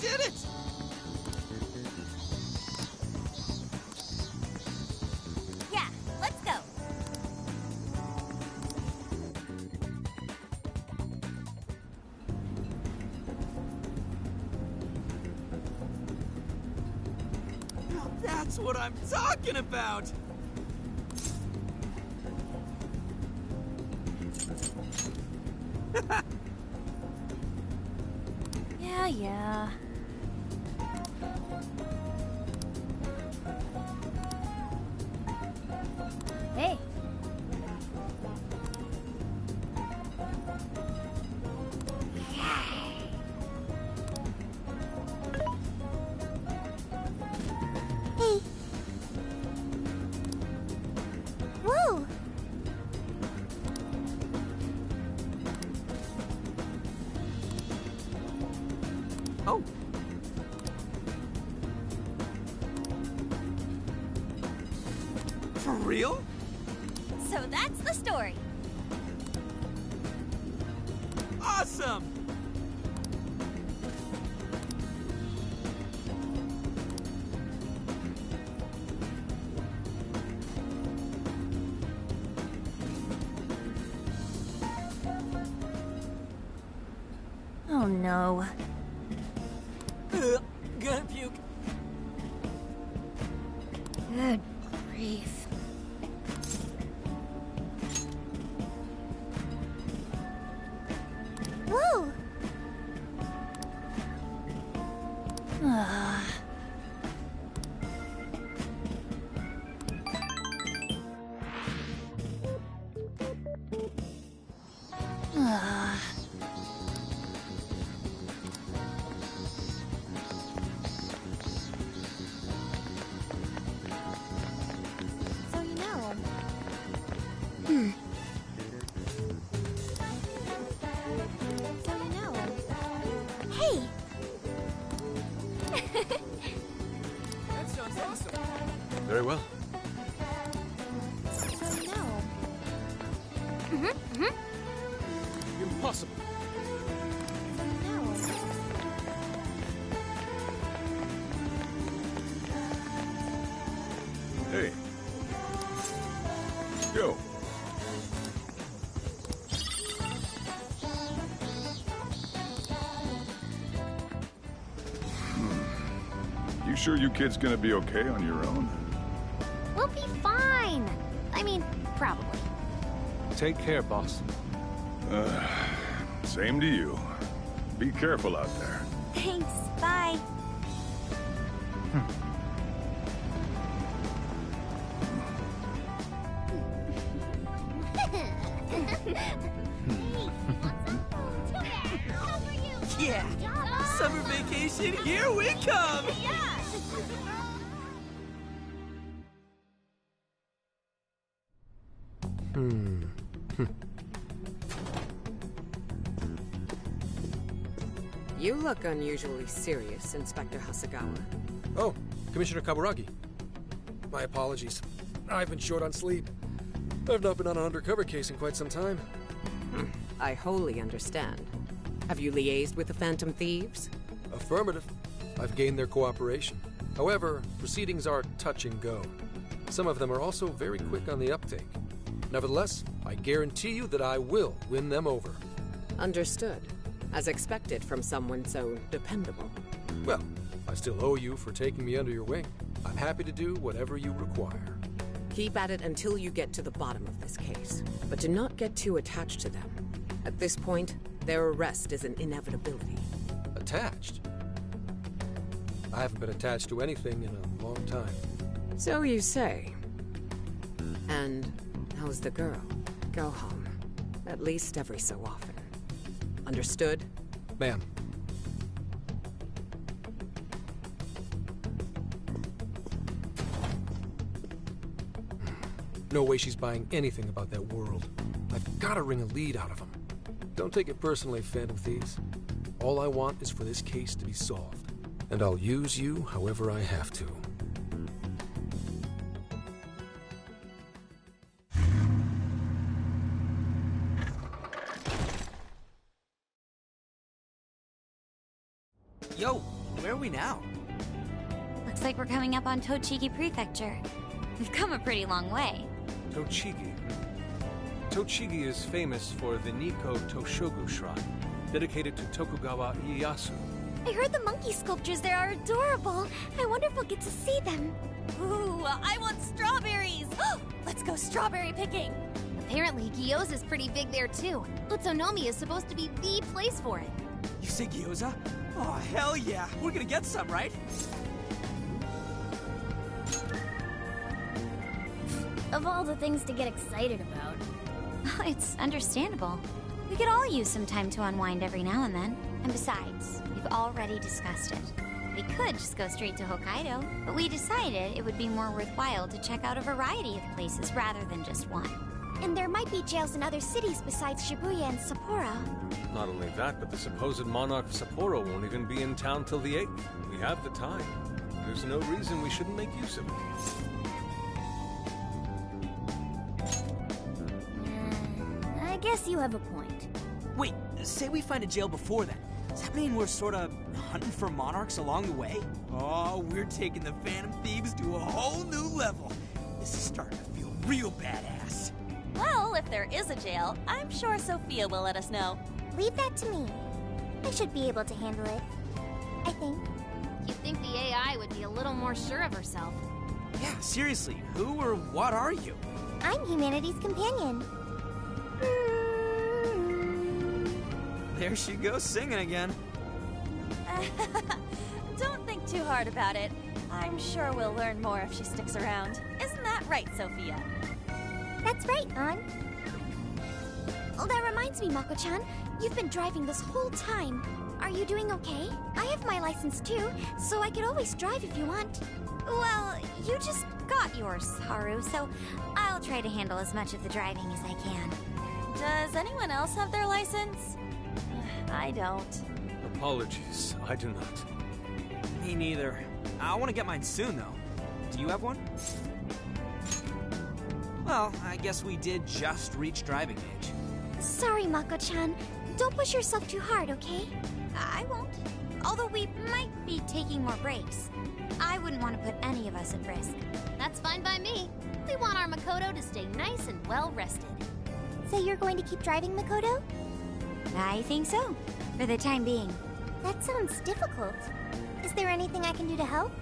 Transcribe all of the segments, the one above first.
did it! Yeah, let's go. Now that's what I'm talking about! Yeah. Hey. Hey. Woo! Oh. For real? So that's the story. Awesome! Oh no. Gonna puke. Good grief. Woo! Ah. Ah. So you know. So you know. Hey! That sounds awesome. Very well. So you know. Impossible. So you know. Hey. Go. You sure you kids gonna be okay on your own? We'll be fine. I mean, probably. Take care, boss. Same to you. Be careful out there. Thanks. Bye. Yeah! Summer vacation, here we come! You look unusually serious, Inspector Hasagawa. Oh, Commissioner Kaburagi. My apologies. I've been short on sleep. I've not been on an undercover case in quite some time. I wholly understand. Have you liaised with the Phantom Thieves? Affirmative. I've gained their cooperation. However, proceedings are touch and go. Some of them are also very quick on the uptake. Nevertheless, I guarantee you that I will win them over. Understood. As expected from someone so dependable. Well, I still owe you for taking me under your wing. I'm happy to do whatever you require. Keep at it until you get to the bottom of this case. But do not get too attached to them. At this point, their arrest is an inevitability. Attached? I haven't been attached to anything in a long time. So you say. And how's the girl? Go home. At least every so often. Understood? Ma'am. No way she's buying anything about that world. I've got to wring a lead out of them. Don't take it personally, Phantom Thieves. All I want is for this case to be solved. And I'll use you however I have to. Yo, are we now? Looks like we're coming up on Tochigi Prefecture. We've come a pretty long way. Tochigi. Tochigi is famous for the Nikko Toshogu Shrine, dedicated to Tokugawa Ieyasu. I heard the monkey sculptures there are adorable. I wonder if we'll get to see them. Ooh, I want strawberries! Let's go strawberry picking! Apparently, gyoza's pretty big there too. Utsunomi is supposed to be the place for it. You say gyoza? Oh, hell yeah. We're gonna get some, right? Of all the things to get excited about. It's understandable. We could all use some time to unwind every now and then. And besides, we've already discussed it. We could just go straight to Hokkaido, but we decided it would be more worthwhile to check out a variety of places rather than just one. And there might be jails in other cities besides Shibuya and Sapporo. Not only that, but the supposed monarch of Sapporo won't even be in town till the 8th. We have the time. There's no reason we shouldn't make use of it. I guess you have a point. Wait, say we find a jail before that. Does that mean we're sort of hunting for monarchs along the way? Oh, we're taking the Phantom Thieves to a whole new level. This is starting to feel real badass. Well, if there is a jail, I'm sure Sophia will let us know. Leave that to me. I should be able to handle it. I think. You'd think the AI would be a little more sure of herself. Yeah, seriously, who or what are you? I'm humanity's companion. There she goes singing again. Don't think too hard about it. I'm sure we'll learn more if she sticks around. Isn't that right, Sophia? That's right, An. Oh, that reminds me, Mako-chan. You've been driving this whole time. Are you doing okay? I have my license too, so I could always drive if you want. Well, you just got yours, Haru, so I'll try to handle as much of the driving as I can. Does anyone else have their license? I don't. Apologies, I do not. Me neither. I want to get mine soon, though. Do you have one? Well, I guess we did just reach driving age. Sorry, Mako-chan. Don't push yourself too hard, okay? I won't. Although we might be taking more breaks. I wouldn't want to put any of us at risk. That's fine by me. We want our Makoto to stay nice and well rested. So you're going to keep driving, Makoto? I think so, for the time being. That sounds difficult. Is there anything I can do to help?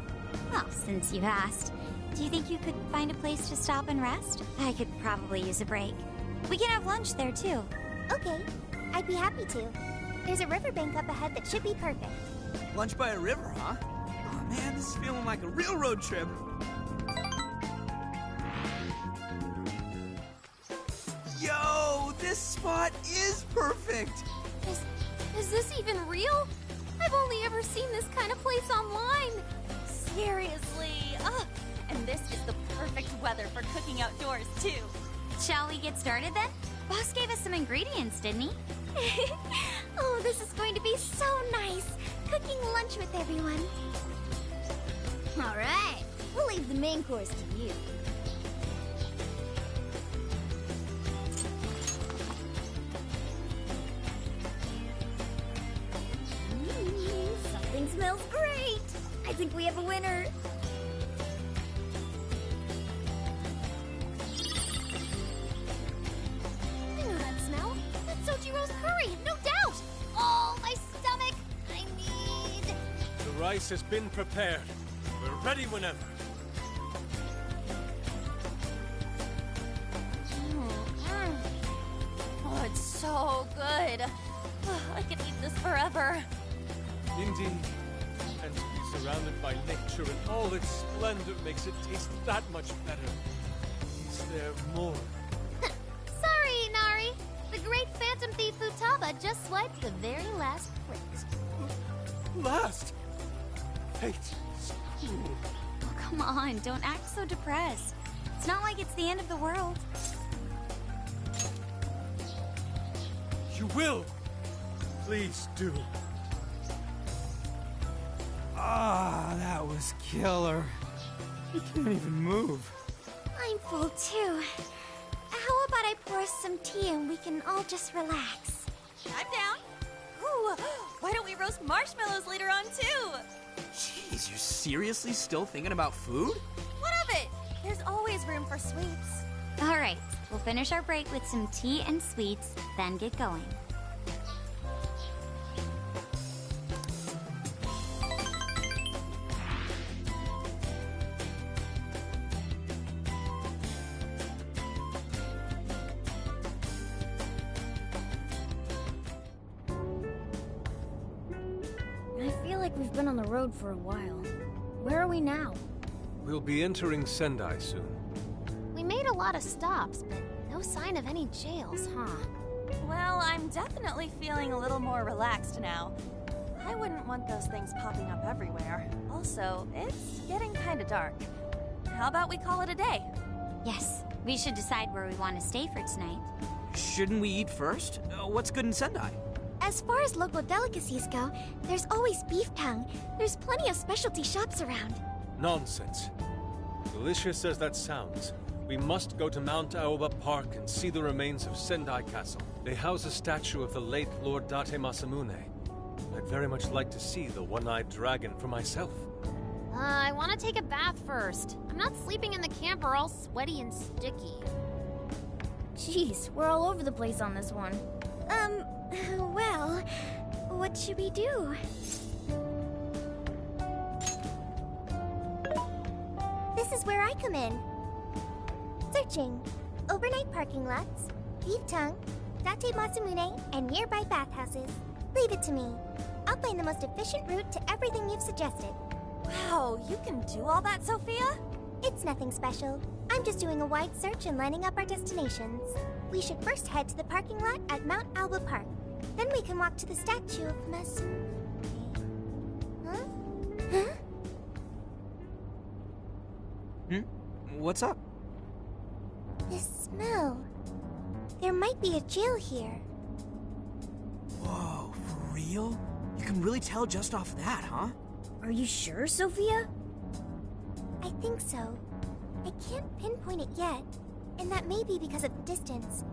Well, since you asked, do you think you could find a place to stop and rest? I could probably use a break. We can have lunch there, too. Okay, I'd be happy to. There's a riverbank up ahead that should be perfect. Lunch by a river, huh? Oh man, this is feeling like a real road trip. Yo, this spot is perfect! Is this even real? I've only ever seen this kind of place online. Seriously. Ugh. And this is the perfect weather for cooking outdoors, too. Shall we get started, then? Boss gave us some ingredients, didn't he? Oh, this is going to be so nice. Cooking lunch with everyone. All right, we'll leave the main course to you. Something smells great. I think we have a winner. I know that smell. That's Sojiro's curry, no doubt. Oh, my stomach. I need... The rice has been prepared. We're ready whenever. Oh, it's so good. I could eat this forever. Indeed. And to be surrounded by nature in all its splendor makes it taste that much better. Is there more? Sorry, Inari. The great Phantom Thief Futaba just swiped the very last plate. Last! Fate is cruel. Oh, come on, don't act so depressed. It's not like it's the end of the world. You will! Please do. Ah, that was killer. I can't even move. I'm full too. How about I pour us some tea and we can all just relax? I'm down. Ooh, why don't we roast marshmallows later on, too? seriously still thinking about food? What of it? There's always room for sweets. All right, we'll finish our break with some tea and sweets, then get going. I feel like we've been on the road for a while. Where are we now? We'll be entering Sendai soon. We made a lot of stops, but no sign of any jails, huh? Well, I'm definitely feeling a little more relaxed now. I wouldn't want those things popping up everywhere. Also, it's getting kind of dark. How about we call it a day? Yes, we should decide where we want to stay for tonight. Shouldn't we eat first? What's good in Sendai? As far as local delicacies go, there's always beef tongue. There's plenty of specialty shops around. Nonsense. Delicious as that sounds, we must go to Mount Aoba Park and see the remains of Sendai Castle. They house a statue of the late Lord Date Masamune. I'd very much like to see the one-eyed dragon for myself. I want to take a bath first. I'm not sleeping in the camper all sweaty and sticky. Jeez, we're all over the place on this one. Well, what should we do? This is where I come in. Searching. Overnight parking lots, beef tongue, Date Masamune, and nearby bathhouses. Leave it to me. I'll find the most efficient route to everything you've suggested. Wow, you can do all that, Sophia? It's nothing special. I'm just doing a wide search and lining up our destinations. We should first head to the parking lot at Mount Alba Park. Then we can walk to the statue of Masamune. Huh? Huh? What's up? This smell. There might be a jail here. Whoa, for real? You can really tell just off that, huh? Are you sure, Sophia? I think so. I can't pinpoint it yet, and that may be because of the distance.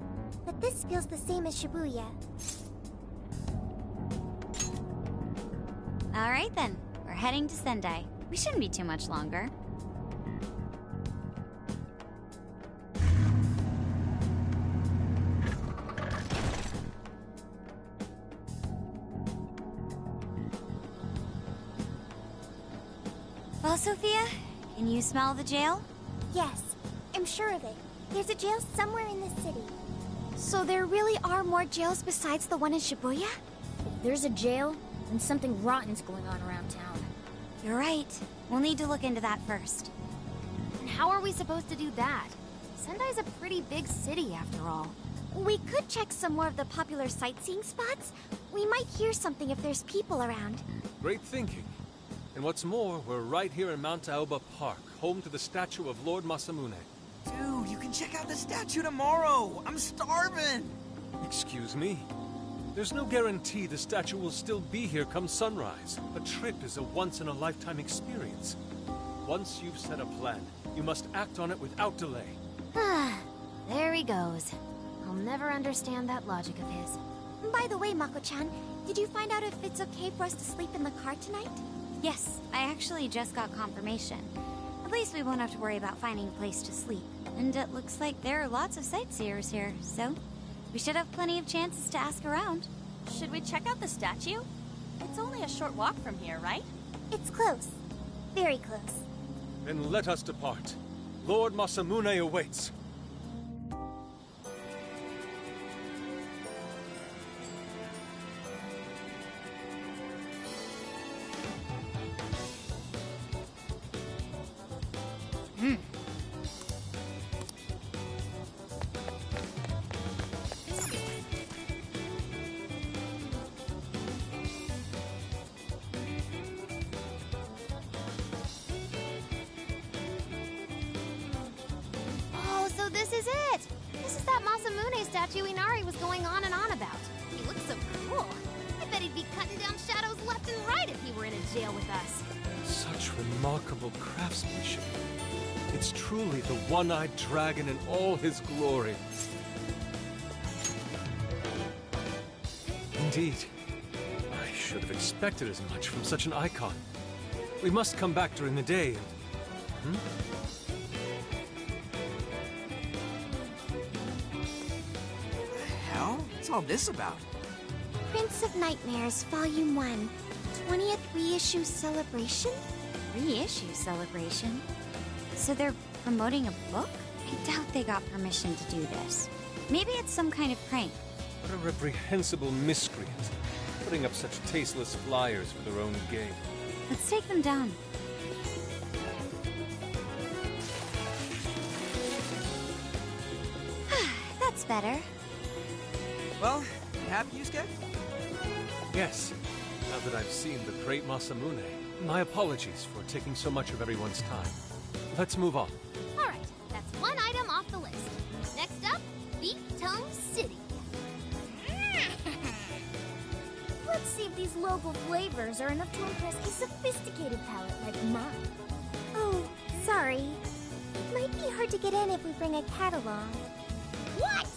But this feels the same as Shibuya. All right then, we're heading to Sendai. We shouldn't be too much longer. Well, Sophia, can you smell the jail? Yes, I'm sure of it. There's a jail somewhere in this city. So there really are more jails besides the one in Shibuya? If there's a jail, then something rotten's going on around town. You're right. We'll need to look into that first. And how are we supposed to do that? Sendai's a pretty big city, after all. We could check some more of the popular sightseeing spots. We might hear something if there's people around. Great thinking. And what's more, we're right here in Mount Aoba Park, home to the statue of Lord Masamune. Dude, you can check out the statue tomorrow. I'm starving. Excuse me? There's no guarantee the statue will still be here come sunrise. A trip is a once-in-a-lifetime experience. Once you've set a plan, you must act on it without delay. There he goes. I'll never understand that logic of his. By the way, Mako-chan, did you find out if it's okay for us to sleep in the car tonight? Yes, I actually just got confirmation. At least we won't have to worry about finding a place to sleep. And it looks like there are lots of sightseers here, so we should have plenty of chances to ask around. Should we check out the statue? It's only a short walk from here, right? It's close. Very close. Then let us depart. Lord Masamune awaits. Oh, so this is it! This is that Masamune statue Inari was going on and on about. He looks so cool. I bet he'd be cutting down shadows left and right if he were in a jail with us. Such remarkable craftsmanship. It's truly the one-eyed dragon in all his glory. Indeed. I should have expected as much from such an icon. We must come back during the day and... The hell? What's all this about? Prince of Nightmares, Volume 1. 20th reissue celebration? Reissue celebration? So they're promoting a book? I doubt they got permission to do this. Maybe it's some kind of prank. What a reprehensible miscreant. Putting up such tasteless flyers for their own gain. Let's take them down. That's better. Well, you happy, Yusuke? Yes. Now that I've seen the great Masamune, my apologies for taking so much of everyone's time. Let's move on. Alright, that's one item off the list. Next up, Beef Tongue City. Let's see if these local flavors are enough to impress a sophisticated palate like mine. Oh, sorry. Might be hard to get in if we bring a cat along. What?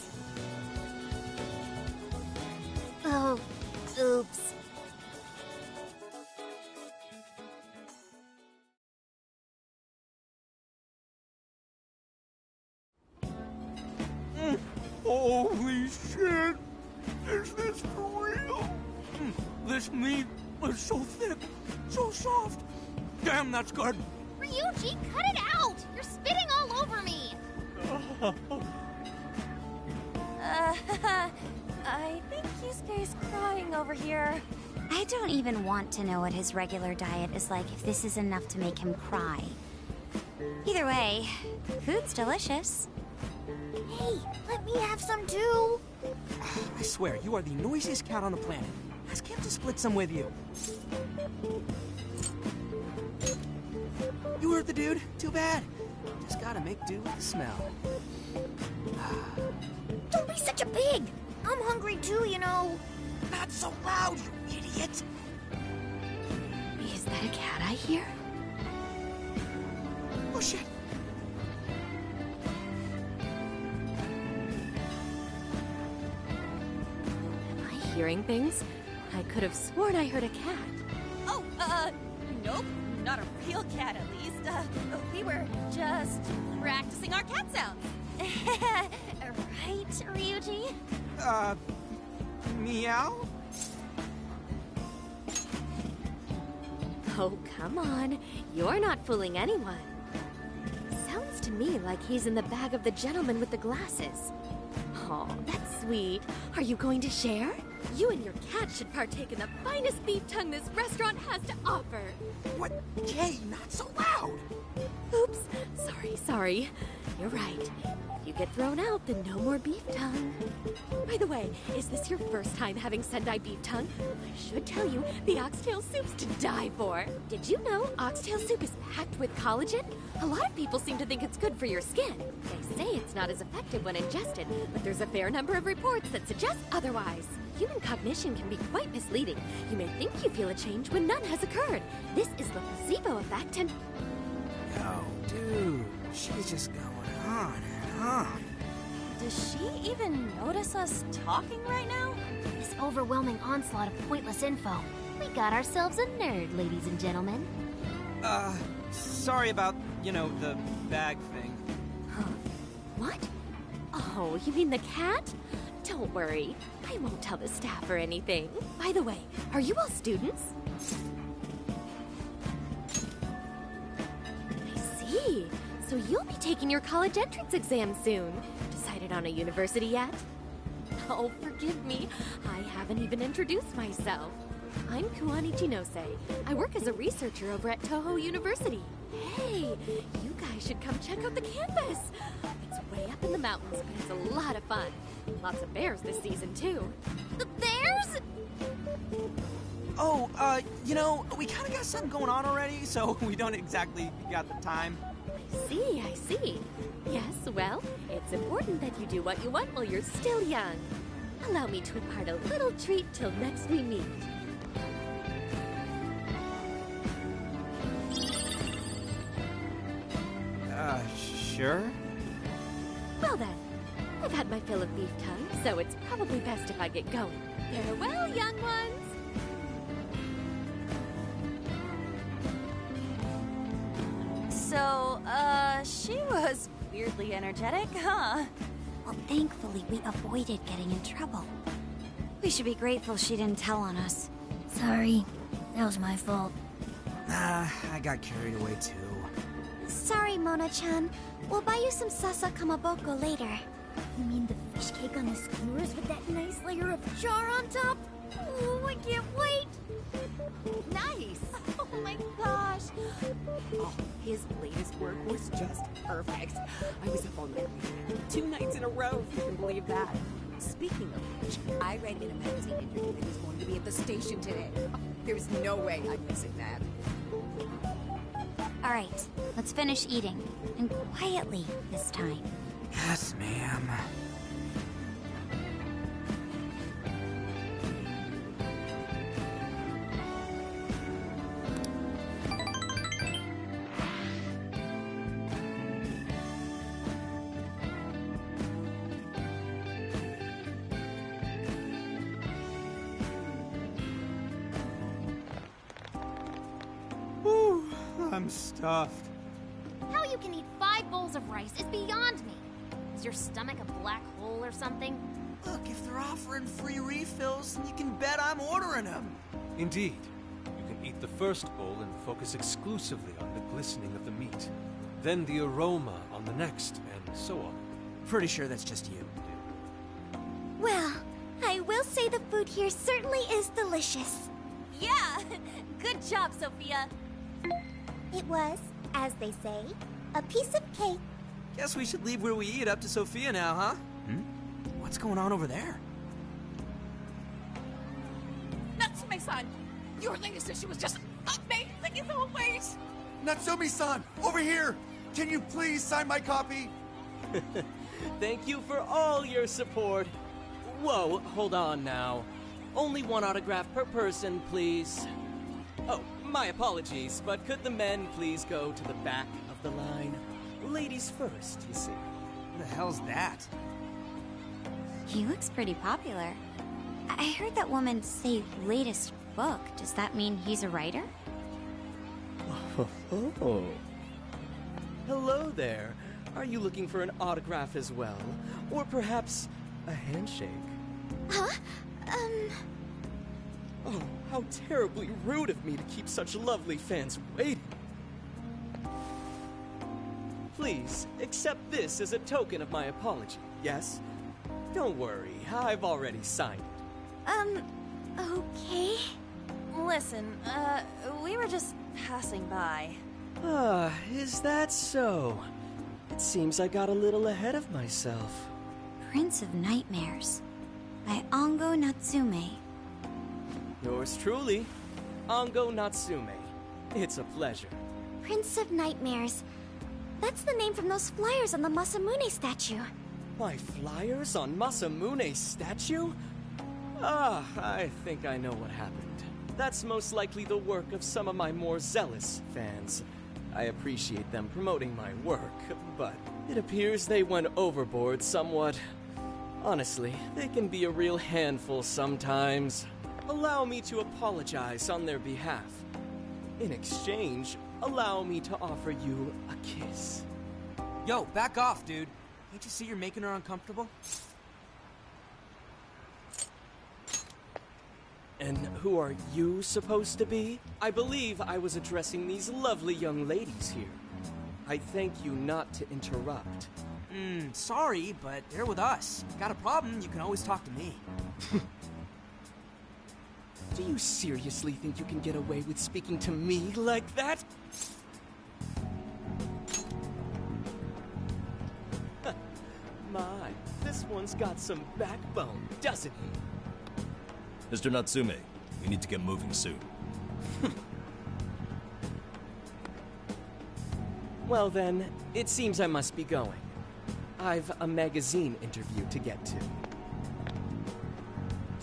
Oh, oops. Holy shit! Is this for real? This meat is so thick, so soft. Damn, that's good. Ryuji, cut it out! You're spitting all over me! I think Yusuke's crying over here. I don't even want to know what his regular diet is like if this is enough to make him cry. Either way, food's delicious. Hey, let me have some too! I swear, you are the noisiest cat on the planet. Ask him to split some with you. You heard the dude? Too bad. Just gotta make do with the smell. Don't be such a pig! I'm hungry too, you know. Not so loud, you idiot! Is that a cat I hear? Oh shit! Am I hearing things? I could have sworn I heard a cat. Oh, nope. Not a real cat, at least. We were just practicing our cat sounds. Right, Ryuji? Meow? Oh, come on. You're not fooling anyone. Sounds to me like he's in the bag of the gentleman with the glasses. Oh, that's sweet. Are you going to share? You and your cat should partake in the finest beef tongue this restaurant has to offer. What? Jay, not so loud! Oops. Sorry. You're right. If you get thrown out, then no more beef tongue. By the way, is this your first time having Sendai beef tongue? I should tell you, the oxtail soup's to die for. Did you know oxtail soup is packed with collagen? A lot of people seem to think it's good for your skin. They say it's not as effective when ingested, but there's a fair number of reports that suggest otherwise. Human cognition can be quite misleading. You may think you feel a change when none has occurred. This is the placebo effect and... Yo, dude, she's just going on and on. Does she even notice us talking right now? This overwhelming onslaught of pointless info. We got ourselves a nerd, ladies and gentlemen. Sorry about, the bag thing. Huh? What? Oh, you mean the cat? Don't worry. I won't tell the staff or anything. By the way, are you all students? I see. So you'll be taking your college entrance exam soon. Decided on a university yet? Oh, forgive me. I haven't even introduced myself. I'm Kuani Chinose. I work as a researcher over at Toho University. Hey, you guys should come check out the campus. It's way up in the mountains, but it's a lot of fun. Lots of bears this season, too. The bears? Oh, we kind of got something going on already, so we don't exactly got the time. I see. Yes, well, it's important that you do what you want while you're still young. Allow me to impart a little treat till next we meet. Sure? Well then, I've had my fill of beef tongue, so it's probably best if I get going. Farewell, young ones! So, she was weirdly energetic, huh? Well, thankfully, we avoided getting in trouble. We should be grateful she didn't tell on us. Sorry. That was my fault. I got carried away too. Sorry, Mona-chan. We'll buy you some sasa kamaboko later. You mean the fish cake on the skewers with that nice layer of char on top? Oh, I can't wait! Nice! Oh my gosh! Oh, his latest work was just perfect. I was up all night reading it 2 nights in a row, if you can believe that. Speaking of which, I read in a magazine interview that he's going to be at the station today. Oh, there's no way I'm missing that. All right, let's finish eating. And quietly this time. Yes, ma'am. Whew, I'm stuffed. How you can eat 5 bowls of rice is beyond me. Is your stomach a black hole or something? Look, if they're offering free refills, then you can bet I'm ordering them. Indeed. You can eat the first bowl and focus exclusively on the glistening of the meat. Then the aroma on the next, and so on. Pretty sure that's just you. Well, I will say the food here certainly is delicious. Yeah! Good job, Sophia! It was, as they say, a piece of cake. Guess we should leave where we eat up to Sophia now, huh? What's going on over there? Natsume-san, your latest issue was just amazing as always! Natsumi-san, over here! Can you please sign my copy? Thank you for all your support. Whoa, hold on now. Only 1 autograph per person, please. Oh, my apologies, but could the men please go to the back of the line? Ladies first, you see. What the hell's that? He looks pretty popular. I heard that woman say latest book. Does that mean he's a writer? Oh. Hello there. Are you looking for an autograph as well? Or perhaps a handshake? Huh? Oh, how terribly rude of me to keep such lovely fans waiting. Please, accept this as a token of my apology, yes? Don't worry, I've already signed it. Okay. Listen, we were just passing by. Ah, is that so? It seems I got a little ahead of myself. Prince of Nightmares by Ango Natsume. Yours truly, Ango Natsume. It's a pleasure. Prince of Nightmares. That's the name from those flyers on the Masamune statue. My flyers on Masamune's statue? Ah, I think I know what happened. That's most likely the work of some of my more zealous fans. I appreciate them promoting my work, but it appears they went overboard somewhat. Honestly, they can be a real handful sometimes. Allow me to apologize on their behalf. In exchange, allow me to offer you a kiss. Yo, back off, dude. Can't you see you're making her uncomfortable? And who are you supposed to be? I believe I was addressing these lovely young ladies here. I thank you not to interrupt. Sorry, but they're with us. Got a problem, you can always talk to me. Do you seriously think you can get away with speaking to me like that? My, this one's got some backbone, doesn't he? Mr. Natsume, we need to get moving soon. Well then, it seems I must be going. I've a magazine interview to get to.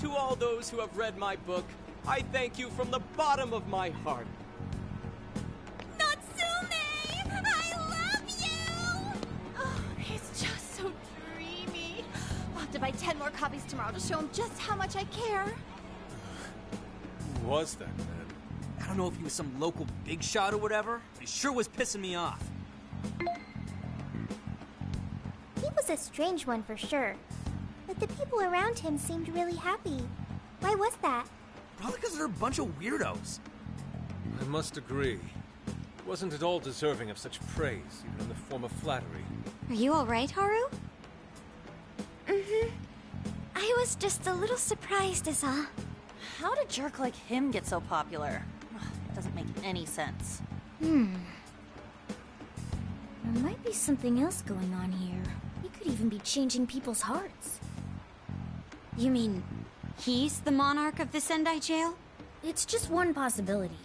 To all those who have read my book, I thank you from the bottom of my heart. Natsume! I love you! Oh, he's just so dreamy. I'll have to buy 10 more copies tomorrow to show him just how much I care. Who was that man? I don't know if he was some local big shot or whatever, but he sure was pissing me off. He was a strange one for sure. But the people around him seemed really happy. Why was that? Probably because they're a bunch of weirdos. I must agree. He wasn't at all deserving of such praise, even in the form of flattery. Are you alright, Haru? Mm-hmm. I was just a little surprised is all. How did a jerk like him get so popular? It doesn't make any sense. There might be something else going on here. He could even be changing people's hearts. You mean he's the monarch of the Sendai jail? It's just one possibility.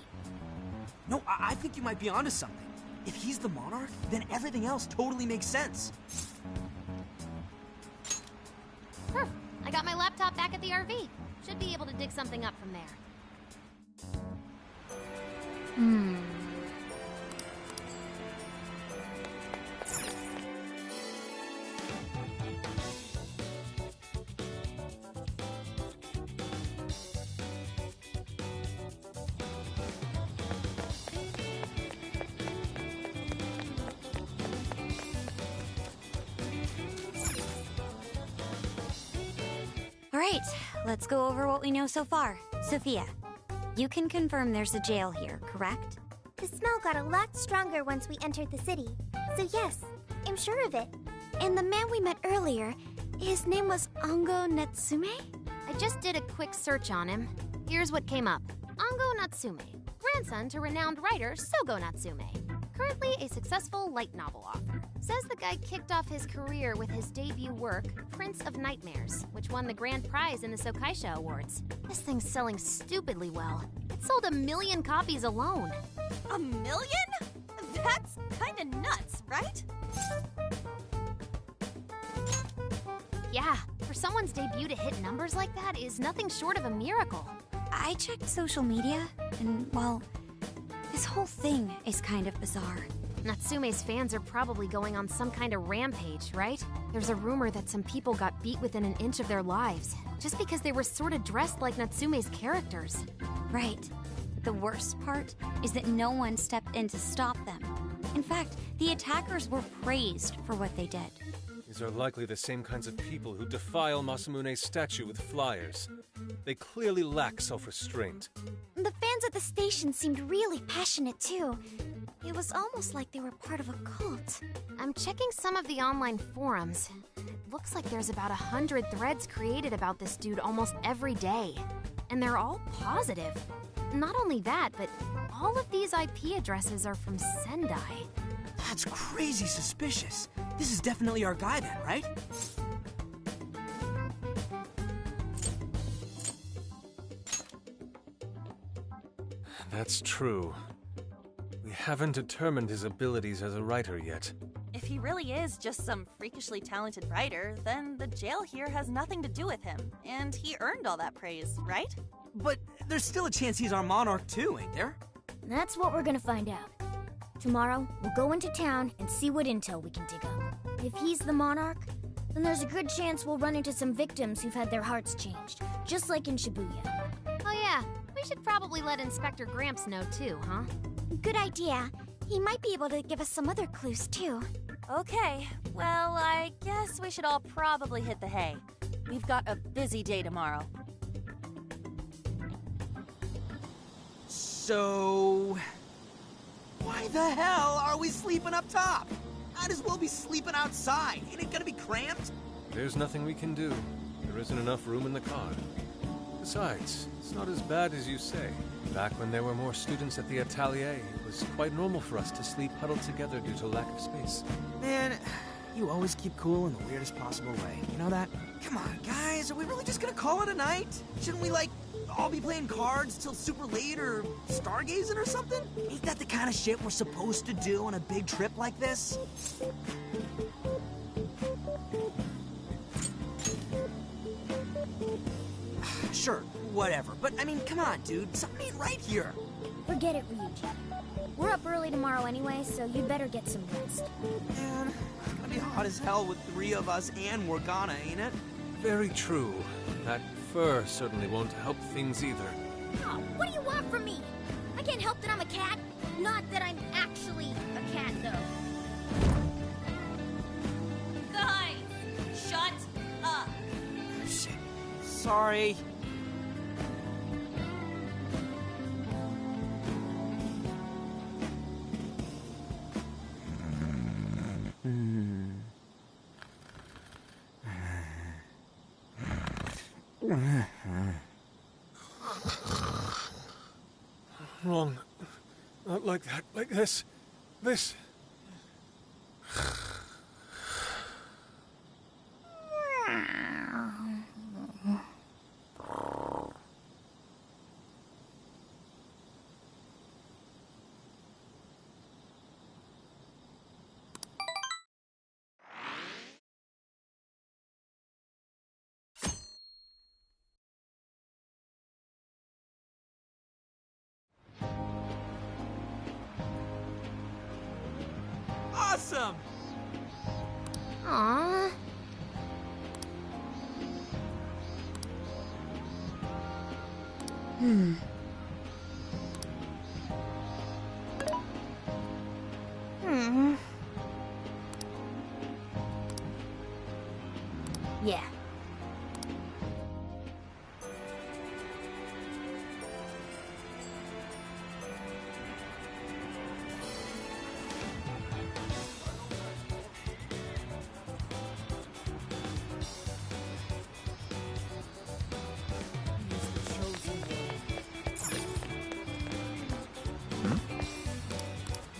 No, I think you might be onto something. If he's the monarch, then everything else totally makes sense. I got my laptop back at the RV. Should be able to dig something up from there. Alright, let's go over what we know so far. Sophia, you can confirm there's a jail here, correct? The smell got a lot stronger once we entered the city. So yes, I'm sure of it. And the man we met earlier, his name was Ango Natsume? I just did a quick search on him. Here's what came up. Ango Natsume, grandson to renowned writer Sogo Natsume. Currently a successful light novel author. Says the guy kicked off his career with his debut work, Prince of Nightmares, which won the grand prize in the Sokaisha Awards. This thing's selling stupidly well. It sold 1 million copies alone. 1 million? That's kinda nuts, right? Yeah, for someone's debut to hit numbers like that is nothing short of a miracle. I checked social media, and, well, this whole thing is kind of bizarre. Natsume's fans are probably going on some kind of rampage, right? There's a rumor that some people got beat within an inch of their lives, just because they were sort of dressed like Natsume's characters. Right. The worst part is that no one stepped in to stop them. In fact, the attackers were praised for what they did. These are likely the same kinds of people who defile Masamune's statue with flyers. They clearly lack self-restraint. The fans at the station seemed really passionate too. It was almost like they were part of a cult. I'm checking some of the online forums. It looks like there's about 100 threads created about this dude almost every day. And they're all positive. Not only that, but all of these IP addresses are from Sendai. That's crazy suspicious. This is definitely our guy then, right? That's true. We haven't determined his abilities as a writer yet. If he really is just some freakishly talented writer, then the jail here has nothing to do with him, and he earned all that praise, right? But there's still a chance he's our monarch too, ain't there? That's what we're gonna find out. Tomorrow, we'll go into town and see what intel we can dig up. If he's the monarch, then there's a good chance we'll run into some victims who've had their hearts changed, just like in Shibuya. Oh yeah, we should probably let Inspector Gramps know too, huh? Good idea. He might be able to give us some other clues too. Okay, well, I guess we should all probably hit the hay. We've got a busy day tomorrow. So... why the hell are we sleeping up top? Might as well be sleeping outside. Ain't it gonna be cramped? There's nothing we can do. There isn't enough room in the car. Besides, it's not as bad as you say. Back when there were more students at the atelier, it was quite normal for us to sleep huddled together due to lack of space. Man, you always keep cool in the weirdest possible way. You know that? Come on, guys, are we really just gonna call it a night? Shouldn't we, like, all be playing cards till super late or stargazing or something? Ain't that the kind of shit we're supposed to do on a big trip like this? Sure, whatever. But, I mean, come on, dude. Something ain't right here. Forget it, Ryuji. We're up early tomorrow anyway, so you'd better get some rest. Man, it's gonna be hot as hell with 3 of us and Morgana, ain't it? Very true. That fur certainly won't help things either. Oh, what do you want from me? I can't help that I'm a cat. Not that I'm actually a cat, though. Sorry. Wrong. Not like that. Like this. This. Awesome! Aww. Yeah.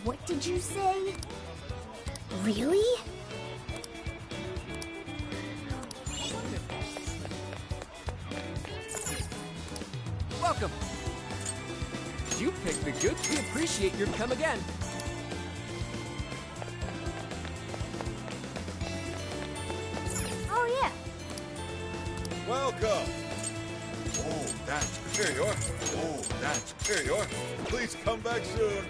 What did you say? Really? Welcome. You picked the goods. We appreciate your come again. Oh, yeah. Welcome. Oh, that's superior. Oh, that's superior. Please come back soon.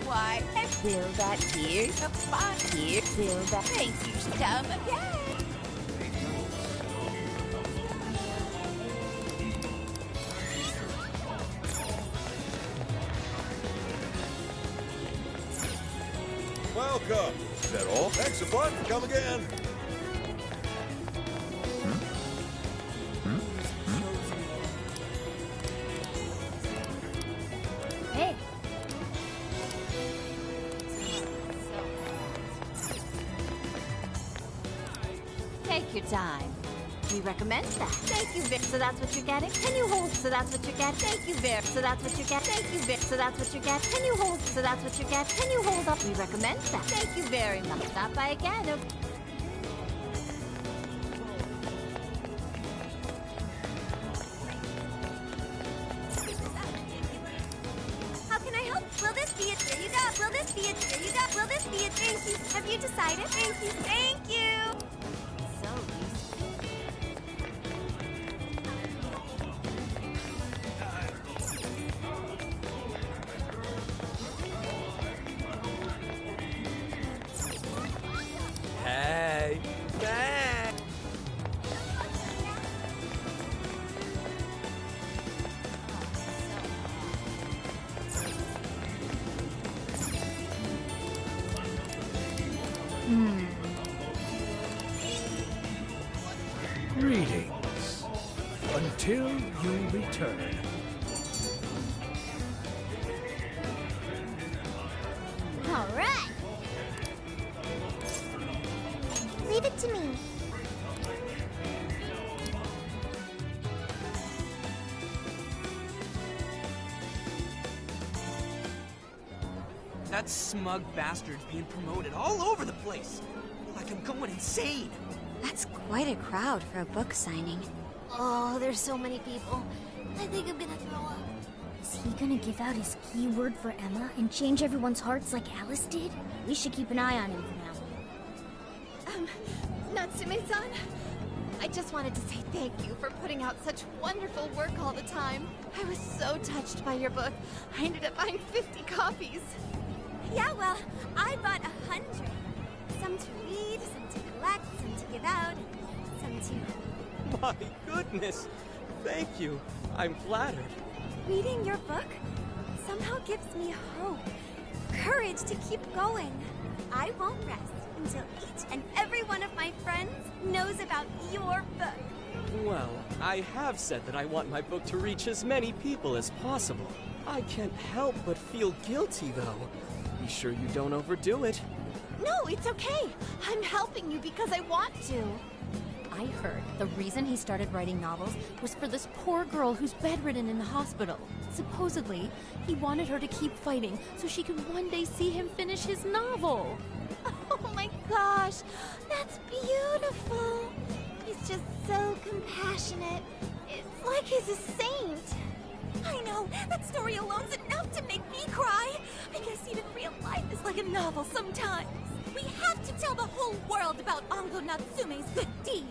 Why, fill that here, a spot here, fill that. Thank you, come again. Welcome. Is that all? Thanks a bunch. Come again. Hey. Take your time. We recommend that. Thank you, Vic. So that's what you're getting? Can you hold? So that's what you get. Thank you, Vic. So that's what you get. Thank you, Vic. So that's what you get. Can you hold? So that's what you get. Can you hold up? We recommend that. Thank you very much. Stop by again. How can I help? Will this be it? There you go. Will this be it? There you go. Will this be it? Thank you. Have you decided? Thank you. Thank you. So Hey, man. Greetings. Until you return. All right. Leave it to me. That smug bastard's being promoted all over the place. Like I'm going insane. That's quite a crowd for a book signing. Oh, there's so many people. I think I'm gonna throw up. Is he gonna give out his keyword for Emma and change everyone's hearts like Alice did? We should keep an eye on him for now. Natsume-san, I just wanted to say thank you for putting out such wonderful work all the time. I was so touched by your book. I ended up buying 50 copies. Yeah, well, I bought 100. Some to read, some to collect, some to give out, and some to My goodness! Thank you. I'm flattered. Reading your book somehow gives me hope, courage to keep going. I won't rest until each and every one of my friends knows about your book. Well, I have said that I want my book to reach as many people as possible. I can't help but feel guilty, though. Be sure you don't overdo it. No, it's okay. I'm helping you because I want to. I heard the reason he started writing novels was for this poor girl who's bedridden in the hospital. Supposedly, he wanted her to keep fighting so she could one day see him finish his novel. Oh my gosh, that's beautiful. He's just so compassionate. It's like he's a saint. I know, that story alone's enough to make me cry. I guess even real life is like a novel sometimes. We have to tell the whole world about Ango Natsume's good deeds.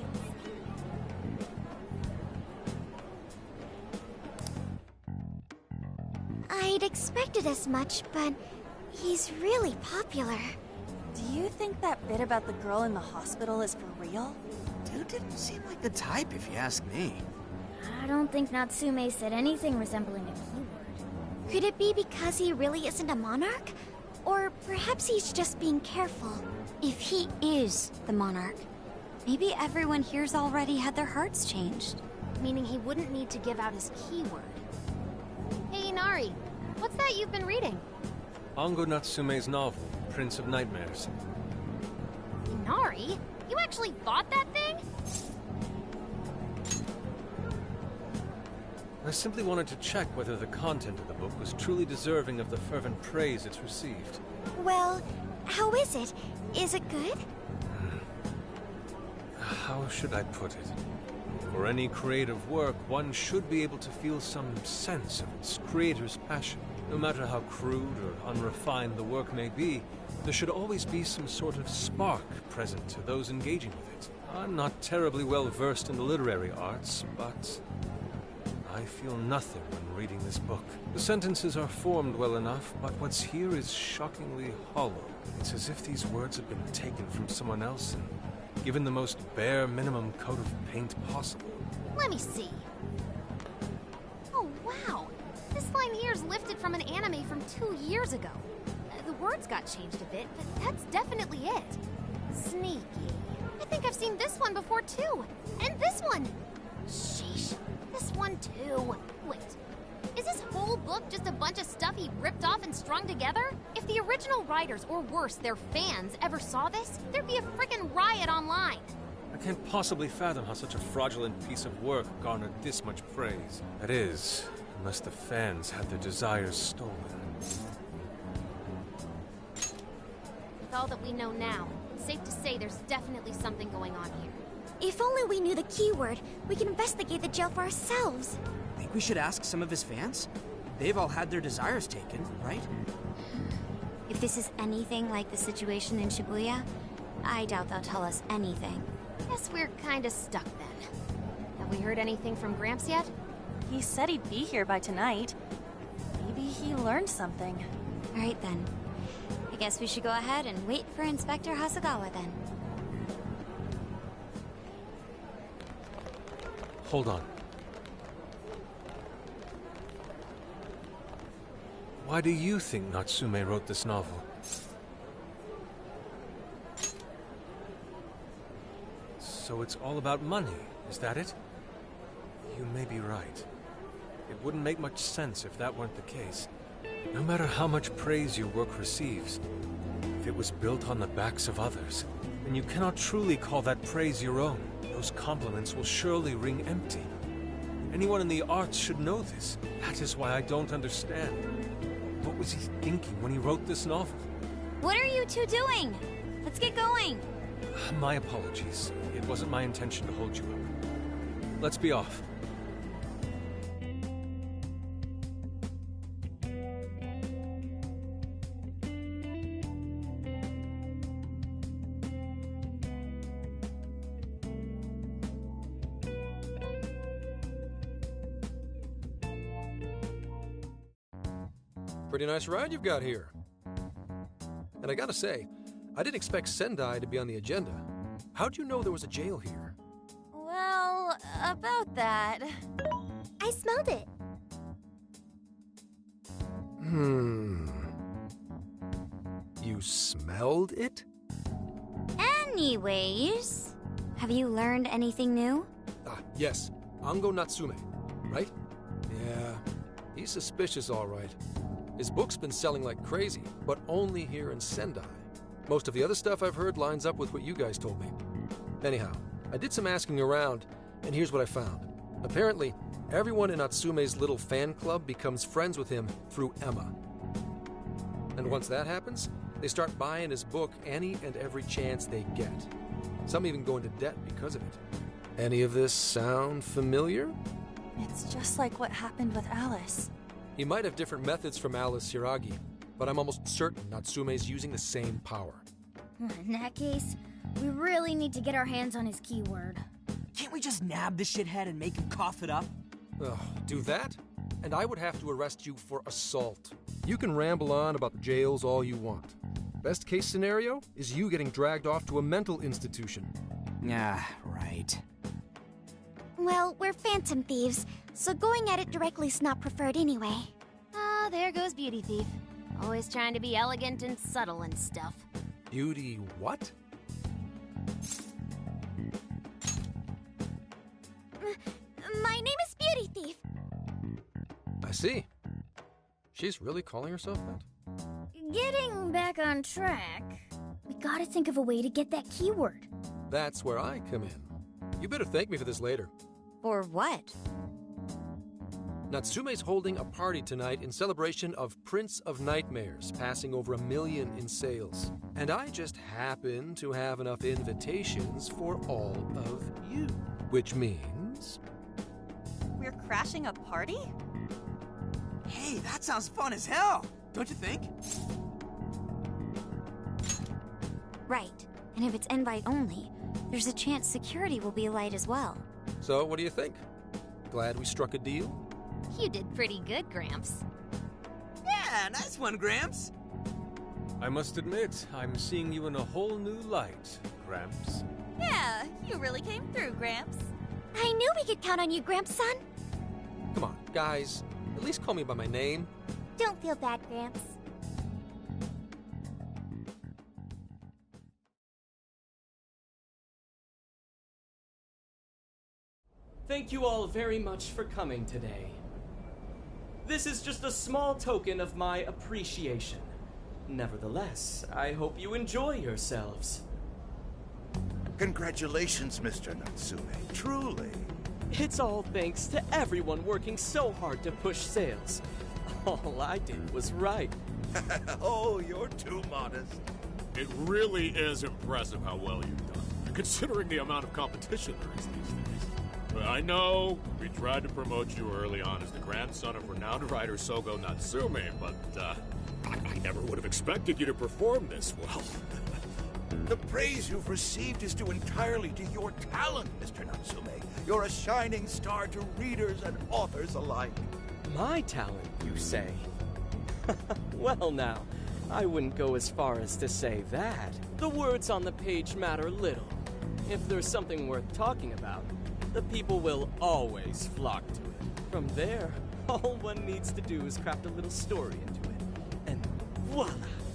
I'd expected as much, but he's really popular. Do you think that bit about the girl in the hospital is for real? Dude didn't seem like the type, if you ask me. I don't think Natsume said anything resembling a keyword. Could it be because he really isn't a monarch? Or perhaps he's just being careful. If he is the monarch, maybe everyone here's already had their hearts changed. Meaning he wouldn't need to give out his keyword. Hey, Inari, what's that you've been reading? Ango Natsume's novel, Prince of Nightmares. Inari? You actually bought that thing? I simply wanted to check whether the content of the book was truly deserving of the fervent praise it's received. Well, how is it? Is it good? How should I put it? For any creative work, one should be able to feel some sense of its creator's passion. No matter how crude or unrefined the work may be, there should always be some sort of spark present to those engaging with it. I'm not terribly well versed in the literary arts, but I feel nothing when reading this book. The sentences are formed well enough, but what's here is shockingly hollow. It's as if these words have been taken from someone else and given the most bare minimum coat of paint possible. Let me see. Oh, wow. This line here is lifted from an anime from 2 years ago. The words got changed a bit, but that's definitely it. Sneaky. I think I've seen this one before, too. And this one. Sheesh. This one, too. Wait. Is this whole book just a bunch of stuff he ripped off and strung together? If the original writers, or worse, their fans, ever saw this, there'd be a frickin' riot online. I can't possibly fathom how such a fraudulent piece of work garnered this much praise. That is, unless the fans had their desires stolen. With all that we know now, it's safe to say there's definitely something going on here. If only we knew the keyword, we could investigate the jail for ourselves. Think we should ask some of his fans? They've all had their desires taken, right? If this is anything like the situation in Shibuya, I doubt they'll tell us anything. Guess we're kinda stuck then. Have we heard anything from Gramps yet? He said he'd be here by tonight. Maybe he learned something. All right then. I guess we should go ahead and wait for Inspector Hasegawa then. Hold on. Why do you think Natsume wrote this novel? So it's all about money, is that it? You may be right. It wouldn't make much sense if that weren't the case. No matter how much praise your work receives, if it was built on the backs of others, then you cannot truly call that praise your own. Those compliments will surely ring empty. Anyone in the arts should know this. That is why I don't understand. What was he thinking when he wrote this novel? What are you two doing? Let's get going. My apologies. It wasn't my intention to hold you up. Let's be off. Pretty nice ride you've got here. And I gotta say, I didn't expect Sendai to be on the agenda. How'd you know there was a jail here? Well, about that. I smelled it. You smelled it? Anyways, have you learned anything new? Ah, yes. Ango Natsume, right? Yeah, he's suspicious, all right. His book's been selling like crazy, but only here in Sendai. Most of the other stuff I've heard lines up with what you guys told me. Anyhow, I did some asking around, and here's what I found. Apparently, everyone in Natsume's little fan club becomes friends with him through Emma. And once that happens, they start buying his book any and every chance they get. Some even go into debt because of it. Any of this sound familiar? It's just like what happened with Alice. He might have different methods from Alice Hiragi, but I'm almost certain Natsume's using the same power. In that case, we really need to get our hands on his keyword. Can't we just nab the shithead and make him cough it up? Do that? And I would have to arrest you for assault. You can ramble on about the jails all you want. Best case scenario is you getting dragged off to a mental institution. Ah, right. Well, we're phantom thieves, so going at it directly's not preferred anyway. Ah, there goes Beauty Thief. Always trying to be elegant and subtle and stuff. Beauty what? My name is Beauty Thief. I see. She's really calling herself that? Getting back on track, we gotta think of a way to get that keyword. That's where I come in. You better thank me for this later. For what? Natsume's holding a party tonight in celebration of Prince of Nightmares, passing over 1 million in sales. And I just happen to have enough invitations for all of you. Which means... We're crashing a party? Hey, that sounds fun as hell, don't you think? Right. And if it's invite only, there's a chance security will be light as well. So, what do you think? Glad we struck a deal? You did pretty good, Gramps. Yeah, nice one, Gramps. I must admit, I'm seeing you in a whole new light, Gramps. Yeah, you really came through, Gramps. I knew we could count on you, Gramps-son. Come on, guys. At least call me by my name. Don't feel bad, Gramps. Thank you all very much for coming today. This is just a small token of my appreciation. Nevertheless, I hope you enjoy yourselves. Congratulations, Mr. Natsume. Truly. It's all thanks to everyone working so hard to push sales. All I did was write. Oh, you're too modest. It really is impressive how well you've done, considering the amount of competition there is these days. I know we tried to promote you early on as the grandson of renowned writer Sogo Natsume, but I never would have expected you to perform this well. The praise you've received is due entirely to your talent, Mr. Natsume. You're a shining star to readers and authors alike. My talent, you say? Well now, I wouldn't go as far as to say that. The words on the page matter little. If there's something worth talking about, the people will always flock to it. From there, all one needs to do is craft a little story into it. And voila!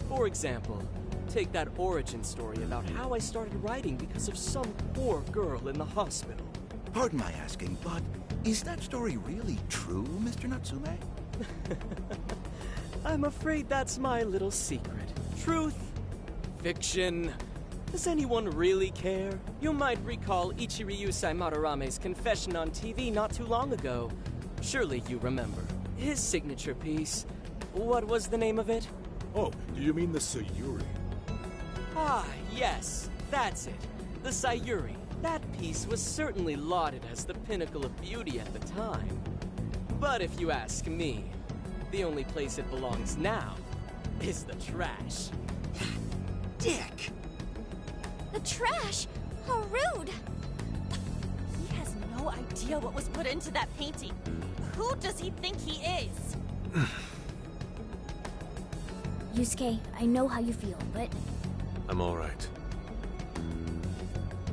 For example, take that origin story about how I started writing because of some poor girl in the hospital. Pardon my asking, but is that story really true, Mr. Natsume? I'm afraid that's my little secret. Truth, fiction. Does anyone really care? You might recall Ichiryusai Madarame's confession on TV not too long ago. Surely you remember. His signature piece. What was the name of it? Oh, do you mean the Sayuri? Ah, yes, that's it. The Sayuri. That piece was certainly lauded as the pinnacle of beauty at the time. But if you ask me, the only place it belongs now is the trash. Dick! The trash? How rude! He has no idea what was put into that painting. Who does he think he is? Yusuke, I know how you feel, but... I'm all right.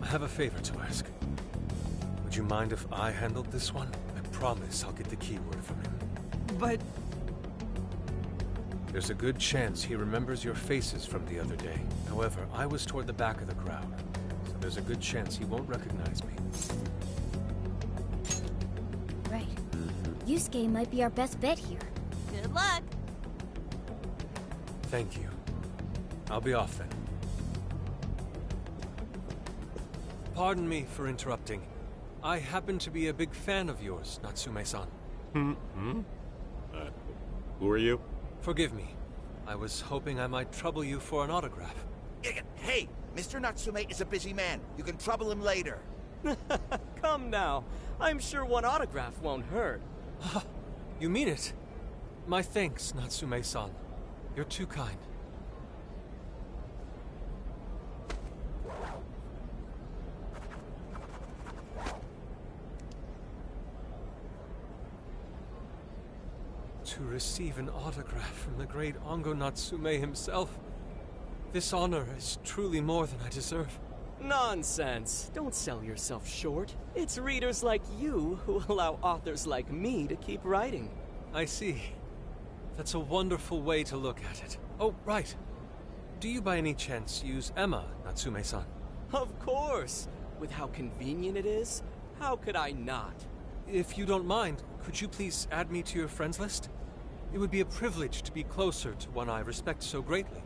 I have a favor to ask. Would you mind if I handled this one? I promise I'll get the keyword from him. But... There's a good chance he remembers your faces from the other day. However, I was toward the back of the crowd, so there's a good chance he won't recognize me. Right. Yusuke might be our best bet here. Good luck. Thank you. I'll be off then. Pardon me for interrupting. I happen to be a big fan of yours, Natsume-san. Who are you? Forgive me. I was hoping I might trouble you for an autograph. Hey, Mr. Natsume is a busy man. You can trouble him later. Come now. I'm sure one autograph won't hurt. You mean it? My thanks, Natsume-san. You're too kind. To receive an autograph from the great Ango Natsume himself. This honor is truly more than I deserve. Nonsense. Don't sell yourself short. It's readers like you who allow authors like me to keep writing. I see. That's a wonderful way to look at it. Oh, right. Do you by any chance use Emma, Natsume-san? Of course. With how convenient it is, how could I not? If you don't mind, could you please add me to your friends list? It would be a privilege to be closer to one I respect so greatly.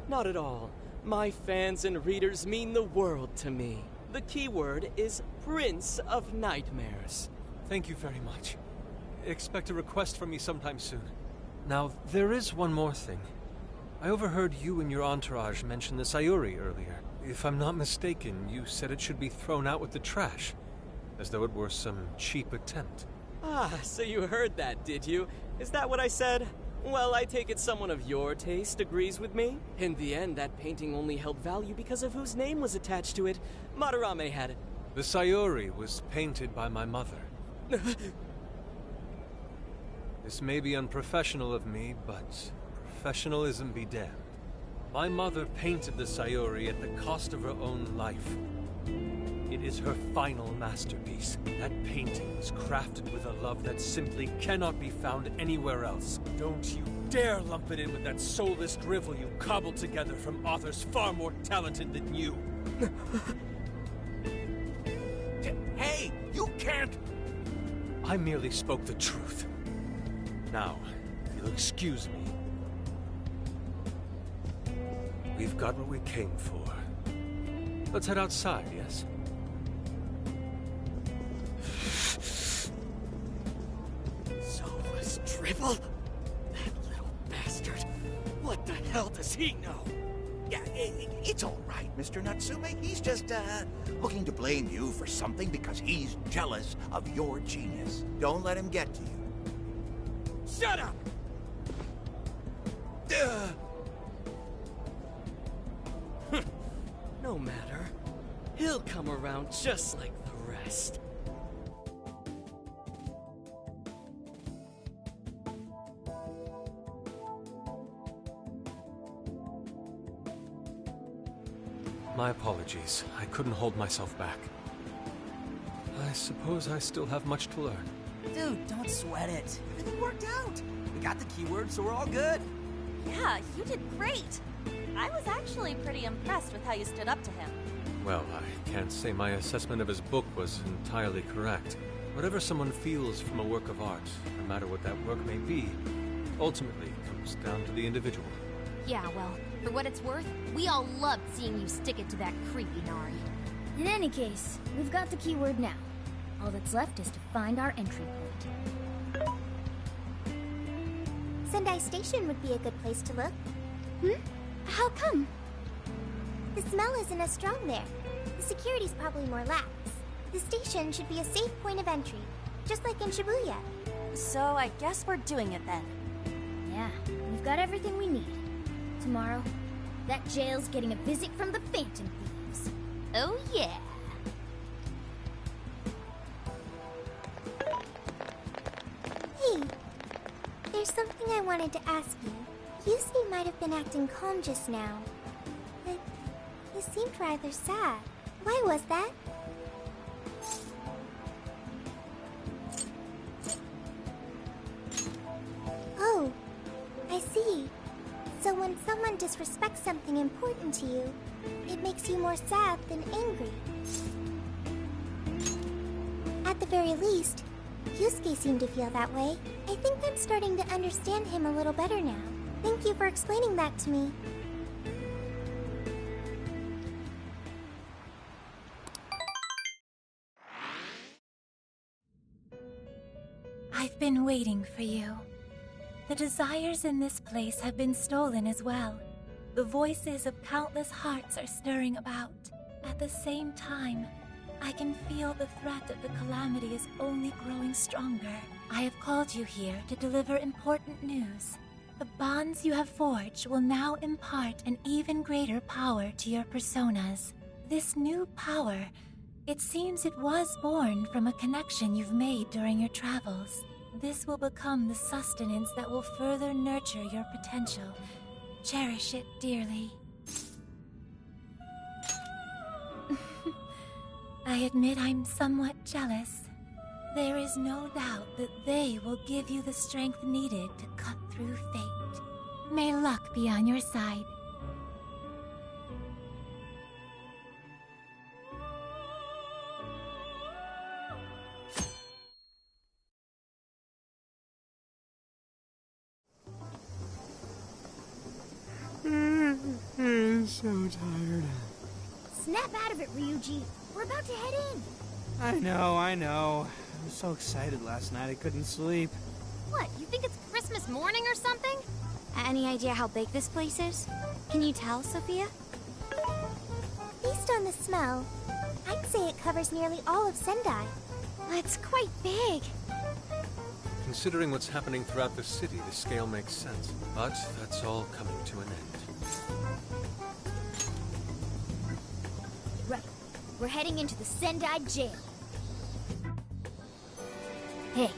Not at all. My fans and readers mean the world to me. The keyword is Prince of Nightmares. Thank you very much. Expect a request from me sometime soon. Now, there is one more thing. I overheard you and your entourage mention the Sayuri earlier. If I'm not mistaken, you said it should be thrown out with the trash, as though it were some cheap attempt. Ah, so you heard that, did you? Is that what I said? Well, I take it someone of your taste agrees with me. In the end, that painting only held value because of whose name was attached to it. Madarame had it. The Sayuri was painted by my mother. This may be unprofessional of me, but professionalism be damned. My mother painted the Sayuri at the cost of her own life. It is her final masterpiece. That painting is crafted with a love that simply cannot be found anywhere else. Don't you dare lump it in with that soulless drivel you cobbled together from authors far more talented than you. Hey, you can't! I merely spoke the truth. Now, if you'll excuse me. We've got what we came for. Let's head outside, yes? Soulless drivel? That little bastard. What the hell does he know? Yeah, it's all right, Mr. Natsume. He's just, looking to blame you for something because he's jealous of your genius. Don't let him get to you. Shut up! No matter. He'll come around just like the rest. My apologies. I couldn't hold myself back. I suppose I still have much to learn. Dude, don't sweat it. Everything worked out. We got the keyword, so we're all good. Yeah, you did great. I was actually pretty impressed with how you stood up to him. Well, I can't say my assessment of his book was entirely correct. Whatever someone feels from a work of art, no matter what that work may be, ultimately comes down to the individual. Yeah, well, for what it's worth, we all loved seeing you stick it to that creepy Nari. In any case, we've got the keyword now. All that's left is to find our entry point. Sendai Station would be a good place to look. How come? The smell isn't as strong there. The security's probably more lax. The station should be a safe point of entry, just like in Shibuya. So I guess we're doing it then. Yeah, we've got everything we need. Tomorrow, that jail's getting a visit from the Phantom Thieves. Oh yeah. Hey, there's something I wanted to ask you. Yusuke might have been acting calm just now, but he seemed rather sad. Why was that? When someone disrespects something important to you, it makes you more sad than angry. At the very least, Yusuke seemed to feel that way. I think I'm starting to understand him a little better now. Thank you for explaining that to me. I've been waiting for you. The desires in this place have been stolen as well. The voices of countless hearts are stirring about. At the same time, I can feel the threat of the calamity is only growing stronger. I have called you here to deliver important news. The bonds you have forged will now impart an even greater power to your personas. This new power, it seems it was born from a connection you've made during your travels. This will become the sustenance that will further nurture your potential. Cherish it dearly. I admit I'm somewhat jealous. There is no doubt that they will give you the strength needed to cut through fate. May luck be on your side. I'm so tired. Snap out of it, Ryuji. We're about to head in. I know. I was so excited last night I couldn't sleep. What, you think it's Christmas morning or something? Any idea how big this place is? Can you tell, Sophia? Based on the smell, I'd say it covers nearly all of Sendai. It's quite big. Considering what's happening throughout the city, the scale makes sense. But that's all coming to an end. Right. We're heading into the Sendai jail. Hey,